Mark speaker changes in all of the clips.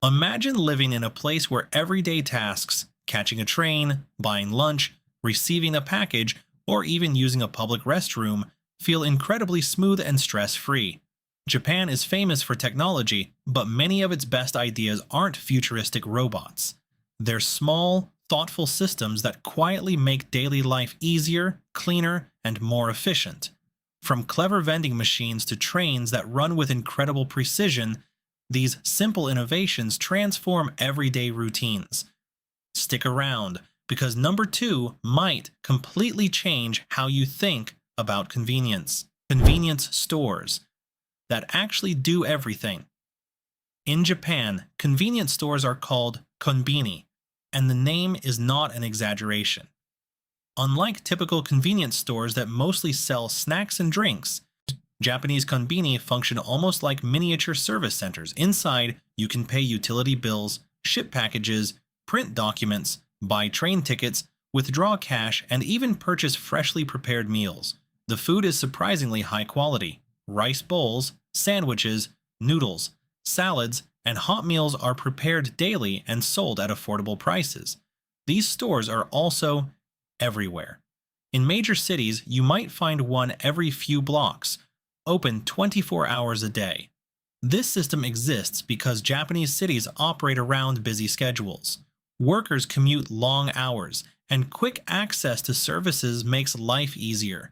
Speaker 1: Imagine living in a place where everyday tasks, catching a train, buying lunch, receiving a package, or even using a public restroom, feel incredibly smooth and stress free. Japan is famous for technology, but many of its best ideas aren't futuristic robots. They're small, thoughtful systems that quietly make daily life easier, cleaner, and more efficient. From clever vending machines to trains that run with incredible precision, these simple innovations transform everyday routines. Stick around, because number two might completely change how you think about convenience. Convenience stores that actually do everything. In Japan, convenience stores are called konbini, and the name is not an exaggeration. Unlike typical convenience stores that mostly sell snacks and drinks, Japanese konbini function almost like miniature service centers. Inside, you can pay utility bills, ship packages, print documents, buy train tickets, withdraw cash, and even purchase freshly prepared meals. The food is surprisingly high quality. Rice bowls, sandwiches, noodles, salads, and hot meals are prepared daily and sold at affordable prices. These stores are also everywhere. In major cities, you might find one every few blocks, open 24 hours a day. This system exists because Japanese cities operate around busy schedules. Workers commute long hours, and quick access to services makes life easier.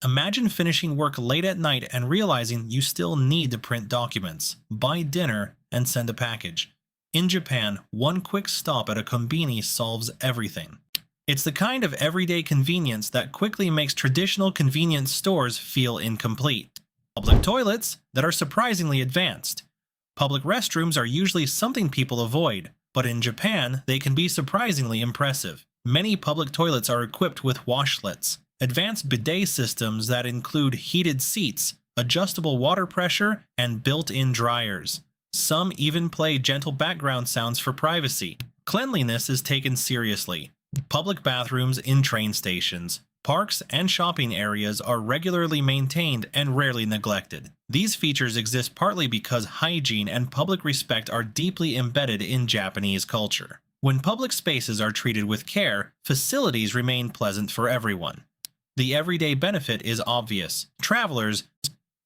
Speaker 1: Imagine finishing work late at night and realizing you still need to print documents, buy dinner, and send a package. In Japan, one quick stop at a konbini solves everything. It's the kind of everyday convenience that quickly makes traditional convenience stores feel incomplete. Public toilets that are surprisingly advanced. Public restrooms are usually something people avoid, but in Japan, they can be surprisingly impressive. Many public toilets are equipped with washlets, advanced bidet systems that include heated seats, adjustable water pressure, and built-in dryers. Some even play gentle background sounds for privacy. Cleanliness is taken seriously. Public bathrooms in train stations, parks, and shopping areas are regularly maintained and rarely neglected. These features exist partly because hygiene and public respect are deeply embedded in Japanese culture. When public spaces are treated with care, facilities remain pleasant for everyone. The everyday benefit is obvious. Travelers,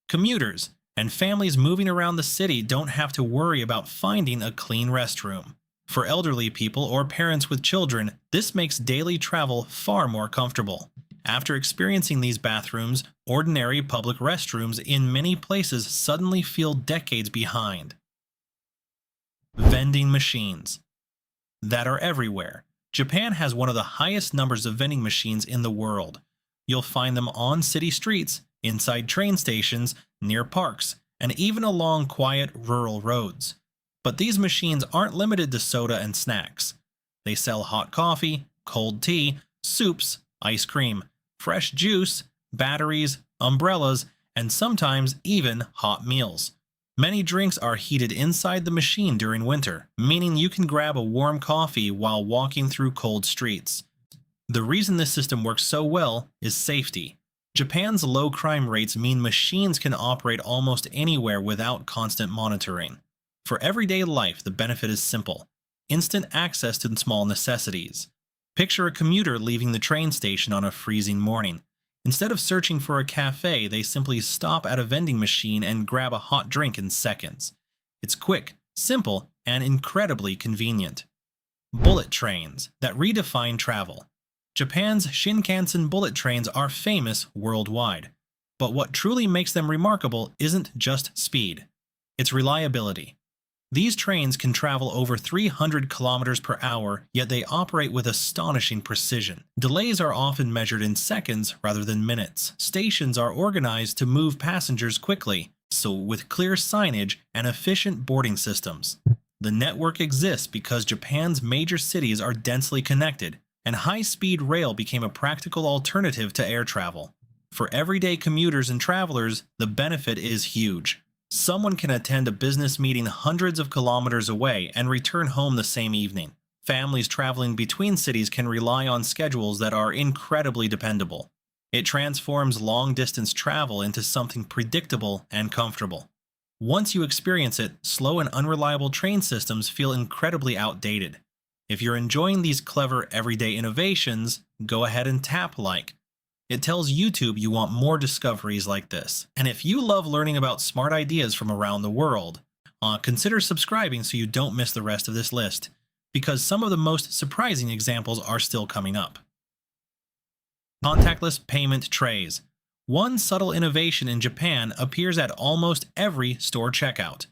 Speaker 1: commuters, and families moving around the city don't have to worry about finding a clean restroom. For elderly people or parents with children, this makes daily travel far more comfortable. After experiencing these bathrooms, ordinary public restrooms in many places suddenly feel decades behind. Vending machines that are everywhere. Japan has one of the highest numbers of vending machines in the world. You'll find them on city streets, inside train stations, near parks, and even along quiet rural roads. But these machines aren't limited to soda and snacks. They sell hot coffee, cold tea, soups, ice cream, fresh juice, batteries, umbrellas, and sometimes even hot meals. Many drinks are heated inside the machine during winter, meaning you can grab a warm coffee while walking through cold streets. The reason this system works so well is safety. Japan's low crime rates mean machines can operate almost anywhere without constant monitoring. For everyday life, the benefit is simple: instant access to small necessities. Picture a commuter leaving the train station on a freezing morning. Instead of searching for a cafe, they simply stop at a vending machine and grab a hot drink in seconds. It's quick, simple, and incredibly convenient. Bullet trains that redefine travel. Japan's Shinkansen bullet trains are famous worldwide. But what truly makes them remarkable isn't just speed. It's reliability. These trains can travel over 300 kilometers per hour, yet they operate with astonishing precision. Delays are often measured in seconds rather than minutes. Stations are organized to move passengers quickly, so with clear signage and efficient boarding systems. The network exists because Japan's major cities are densely connected, and high-speed rail became a practical alternative to air travel. For everyday commuters and travelers, the benefit is huge. Someone can attend a business meeting hundreds of kilometers away and return home the same evening. Families traveling between cities can rely on schedules that are incredibly dependable. It transforms long-distance travel into something predictable and comfortable. Once you experience it, slow and unreliable train systems feel incredibly outdated. If you're enjoying these clever everyday innovations, go ahead and tap like. It tells YouTube you want more discoveries like this. And if you love learning about smart ideas from around the world, consider subscribing so you don't miss the rest of this list, because some of the most surprising examples are still coming up. Contactless payment trays. One subtle innovation in Japan appears at almost every store checkout.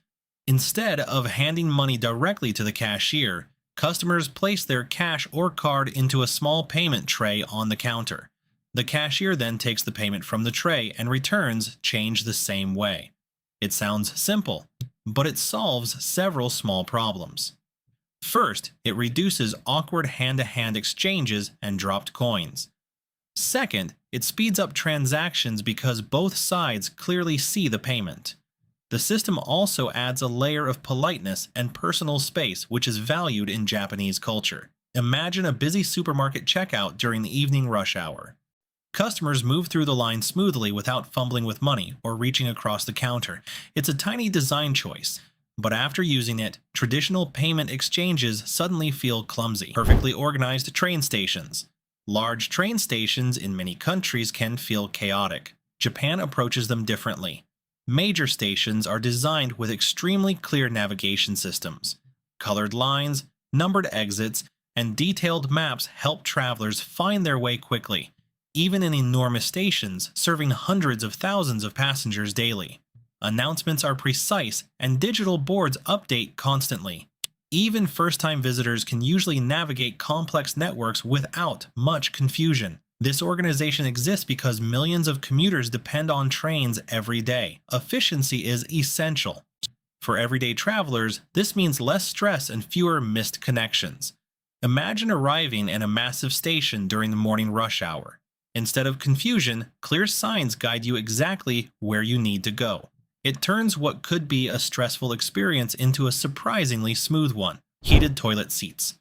Speaker 1: Instead of handing money directly to the cashier, customers place their cash or card into a small payment tray on the counter. The cashier then takes the payment from the tray and returns change the same way. It sounds simple, but it solves several small problems. First, it reduces awkward hand-to-hand exchanges and dropped coins. Second, it speeds up transactions because both sides clearly see the payment. The system also adds a layer of politeness and personal space, which is valued in Japanese culture. Imagine a busy supermarket checkout during the evening rush hour. Customers move through the line smoothly without fumbling with money or reaching across the counter. It's a tiny design choice, but after using it, traditional payment exchanges suddenly feel clumsy. Perfectly organized train stations. Large train stations in many countries can feel chaotic. Japan approaches them differently. Major stations are designed with extremely clear navigation systems. Colored lines, numbered exits, and detailed maps help travelers find their way quickly, even in enormous stations serving hundreds of thousands of passengers daily. Announcements are precise and digital boards update constantly. Even first-time visitors can usually navigate complex networks without much confusion. This organization exists because millions of commuters depend on trains every day. Efficiency is essential. For everyday travelers, this means less stress and fewer missed connections. Imagine arriving at a massive station during the morning rush hour. Instead of confusion, clear signs guide you exactly where you need to go. It turns what could be a stressful experience into a surprisingly smooth one. Heated toilet seats.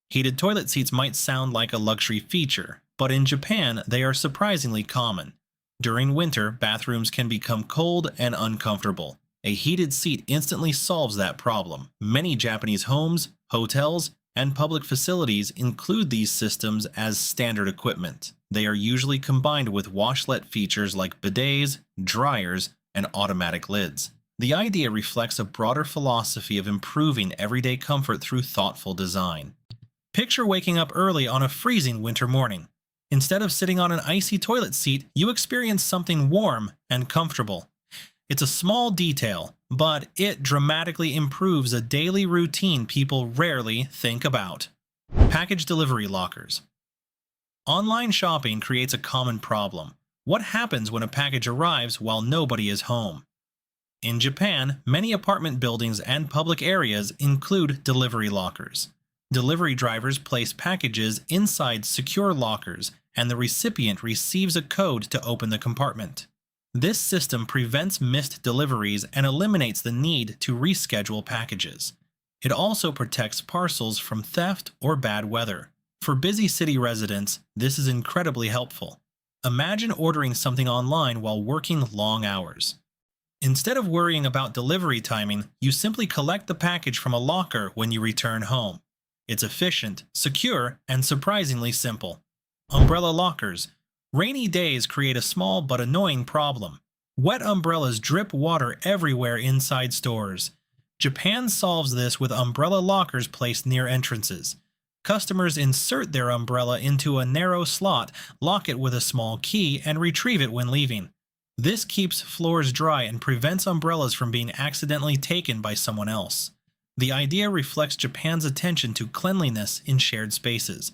Speaker 1: Heated toilet seats might sound like a luxury feature, but in Japan, they are surprisingly common. During winter, bathrooms can become cold and uncomfortable. A heated seat instantly solves that problem. Many Japanese homes, hotels, and public facilities include these systems as standard equipment. They are usually combined with washlet features like bidets, dryers, and automatic lids. The idea reflects a broader philosophy of improving everyday comfort through thoughtful design. Picture waking up early on a freezing winter morning. Instead of sitting on an icy toilet seat, you experience something warm and comfortable. It's a small detail, but it dramatically improves a daily routine people rarely think about. Package delivery lockers. Online shopping creates a common problem. What happens when a package arrives while nobody is home? In Japan, many apartment buildings and public areas include delivery lockers. Delivery drivers place packages inside secure lockers, and the recipient receives a code to open the compartment. This system prevents missed deliveries and eliminates the need to reschedule packages. It also protects parcels from theft or bad weather. For busy city residents, this is incredibly helpful. Imagine ordering something online while working long hours. Instead of worrying about delivery timing, you simply collect the package from a locker when you return home. It's efficient, secure, and surprisingly simple. Umbrella lockers. Rainy days create a small but annoying problem. Wet umbrellas drip water everywhere inside stores. Japan solves this with umbrella lockers placed near entrances. Customers insert their umbrella into a narrow slot, lock it with a small key, and retrieve it when leaving. This keeps floors dry and prevents umbrellas from being accidentally taken by someone else. The idea reflects Japan's attention to cleanliness in shared spaces.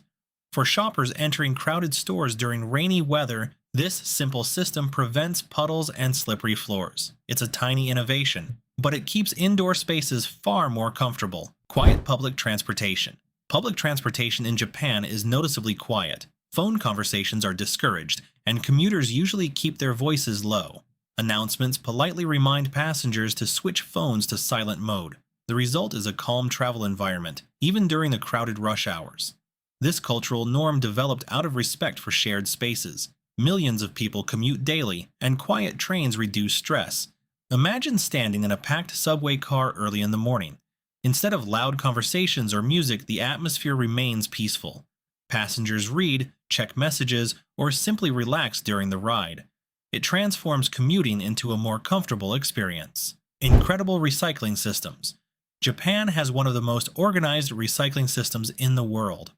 Speaker 1: For shoppers entering crowded stores during rainy weather, this simple system prevents puddles and slippery floors. It's a tiny innovation, but it keeps indoor spaces far more comfortable. Quiet public transportation. Public transportation in Japan is noticeably quiet. Phone conversations are discouraged, and commuters usually keep their voices low. Announcements politely remind passengers to switch phones to silent mode. The result is a calm travel environment, even during the crowded rush hours. This cultural norm developed out of respect for shared spaces. Millions of people commute daily, and quiet trains reduce stress. Imagine standing in a packed subway car early in the morning. Instead of loud conversations or music, the atmosphere remains peaceful. Passengers read, check messages, or simply relax during the ride. It transforms commuting into a more comfortable experience. Incredible recycling systems. Japan has one of the most organized recycling systems in the world.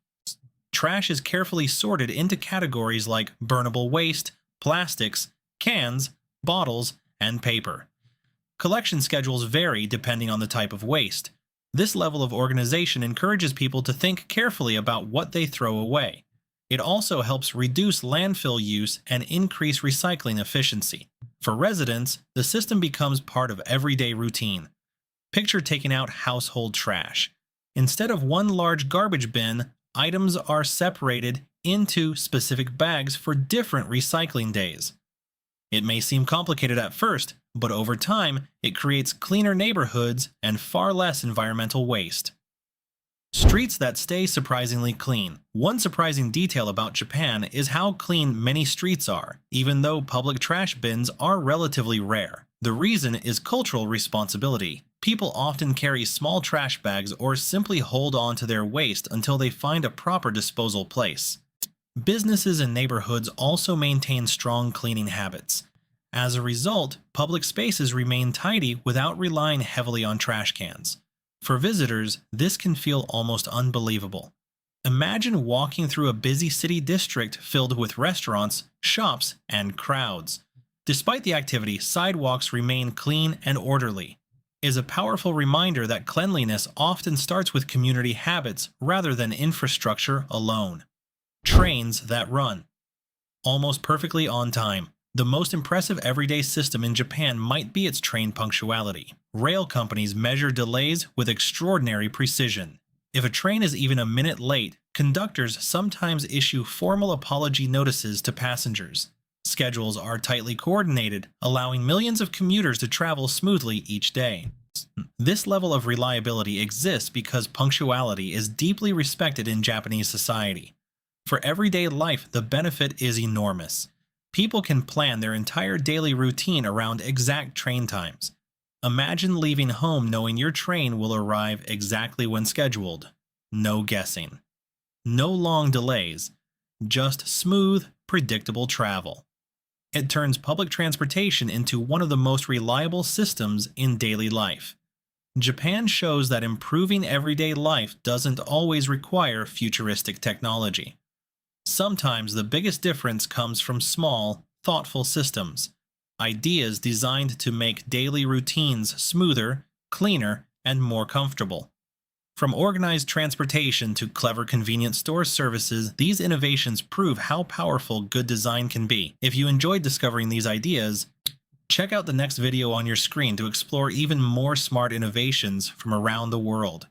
Speaker 1: Trash is carefully sorted into categories like burnable waste, plastics, cans, bottles, and paper. Collection schedules vary depending on the type of waste. This level of organization encourages people to think carefully about what they throw away. It also helps reduce landfill use and increase recycling efficiency. For residents, the system becomes part of everyday routine. Picture taking out household trash. Instead of one large garbage bin, items are separated into specific bags for different recycling days. It may seem complicated at first, but over time, it creates cleaner neighborhoods and far less environmental waste. Streets that stay surprisingly clean. One surprising detail about Japan is how clean many streets are, even though public trash bins are relatively rare. The reason is cultural responsibility. People often carry small trash bags or simply hold on to their waste until they find a proper disposal place. Businesses and neighborhoods also maintain strong cleaning habits. As a result, public spaces remain tidy without relying heavily on trash cans. For visitors, this can feel almost unbelievable. Imagine walking through a busy city district filled with restaurants, shops, and crowds. Despite the activity, sidewalks remain clean and orderly. It is a powerful reminder that cleanliness often starts with community habits rather than infrastructure alone. Trains that run. Almost perfectly on time. The most impressive everyday system in Japan might be its train punctuality. Rail companies measure delays with extraordinary precision. If a train is even a minute late, conductors sometimes issue formal apology notices to passengers. Schedules are tightly coordinated, allowing millions of commuters to travel smoothly each day. This level of reliability exists because punctuality is deeply respected in Japanese society. For everyday life, the benefit is enormous. People can plan their entire daily routine around exact train times. Imagine leaving home knowing your train will arrive exactly when scheduled. No guessing. No long delays. Just smooth, predictable travel. It turns public transportation into one of the most reliable systems in daily life. Japan shows that improving everyday life doesn't always require futuristic technology. Sometimes the biggest difference comes from small, thoughtful systems, ideas designed to make daily routines smoother, cleaner, and more comfortable. From organized transportation to clever convenience store services, these innovations prove how powerful good design can be. If you enjoyed discovering these ideas, check out the next video on your screen to explore even more smart innovations from around the world.